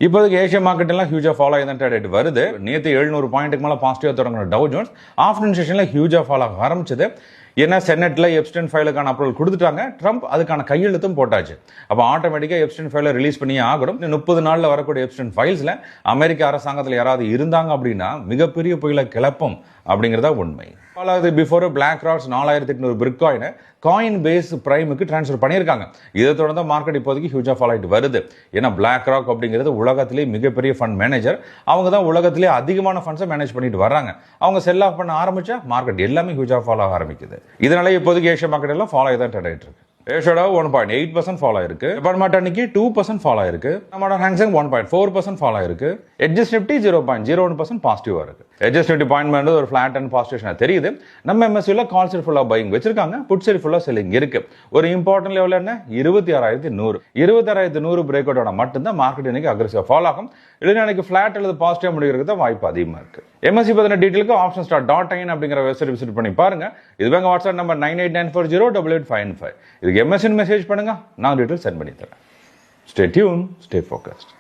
இப்போதைக்கு Asia market எல்லாம் ஹியூஜா follow ஆகி தான் ட்ரேட் வருது. நேற்று 700 பாயிண்ட்டுக்கு மேலே பாசிட்டிவாக தொடங்கின டவ் ஜோன்ஸ் ஆஃப்டர்நூன் செஷனில் ஹியூஜா ஃபாலோ ஆக ஆரம்பிச்சது. ஏன்னா செனட்ல எப்ஸ்டன் ஃபைலுக்கான அப்ரூவல் கொடுத்துட்டாங்க, ட்ரம்ப் அதுக்கான கையெழுத்தும் போட்டாச்சு. அப்போ ஆட்டோமேட்டிக்காக எப்ஸ்டன் ஃபைலை ரிலீஸ் பண்ணியே ஆகணும். 30 நாளில் வரக்கூடிய எப்ஸ்டன் ஃபைல்ஸில் அமெரிக்க அரசாங்கத்தில் யாராவது இருந்தாங்க அப்படின்னா மிகப்பெரிய புயலை கிளப்பும் அப்படிங்கிறதா உண்மை. பிஃபோர் பிளாக் ராக்ஸ் 4800 பிட்காயினை காயின் பேஸ் பிரைமுக்கு ட்ரான்ஸ்ஃபர் பண்ணியிருக்காங்க. இதை தொடர்ந்து மார்க்கெட் இப்போதைக்கு ஹியூஜா ஃபாலோ ஆகிட்டு வருது. ஏன்னா பிளாக் ராக் அப்படிங்கிறது உலகத்திலே மிகப்பெரிய ஃபண்ட் மேனேஜர். அவங்க தான் உலகத்திலே அதிகமான ஃபண்ட்ஸை மேனேஜ் பண்ணிட்டு வர்றாங்க. அவங்க செல் ஆஃப் பண்ண ஆரம்பிச்சா மார்க்கெட் எல்லாமே ஹியூஜா ஃபாலோ ஆக ஆரம்பிக்குது. இதனால இப்போதைக்கு ஏஷியா மார்க்கெட் எல்லாம் ஃபாலோ ஆகி தான் ட்ரேட் ஆகிட்டு இருக்கு. ஏஷியோட 1.8% ஃபாலோ ஆயிருக்கு. டிபார்ட்மெண்ட் அன்னைக்கு 2% ஃபாலோ ஆயிருக்கு. நம்மளோட ஹேங்ஸிங் 1.4% ஃபாலோ ஆயிருக்கு. எட்ஜஸ் நிஃப்டி 0.01% பாசிட்டிவா இருக்கு. எட்ஜஸ் நிஃப்டி பாயிண்ட் ஒரு ஃபிளாட் அண்ட் பாசிட்டிவ் தெரியுது. நம்ம எம்எஸ்சியில் கால் சைடு ஃபுல்லா பையிங் வச்சிருக்காங்க, புட் சைடு ஃபுல்லா செல்லிங் இருக்கு. ஒரு இம்பார்ட்டன்ட் லெவல் என்ன 26,100 26,100 பிரேக் அவுட்டோட மட்டும்தான் மார்க்கெட் இன்னைக்கு அக்ரெசிவா ஃபாலோ ஆகும். இல்லைன்னா எனக்கு ஃபிளாட் அல்லது பாசிட்டிவா முடிக்கிறதுக்கு தான் வாய்ப்பு அதிகமாக இருக்கு. எம்எஸ்சி பத்தின டீட்டெயிலுக்கு optionstar.in அப்படிங்கிற வெப்சைட் விசிட் பண்ணி பாருங்க. இதுவே வாட்ஸ்அப் நம்பர் 9894088555. இதுக்கு எம்எஸ்சி மெசேஜ் பண்ணுங்க, நான் டீட்டெயில் சென்ட் பண்ணி தரேன். Stay tune, stay focused.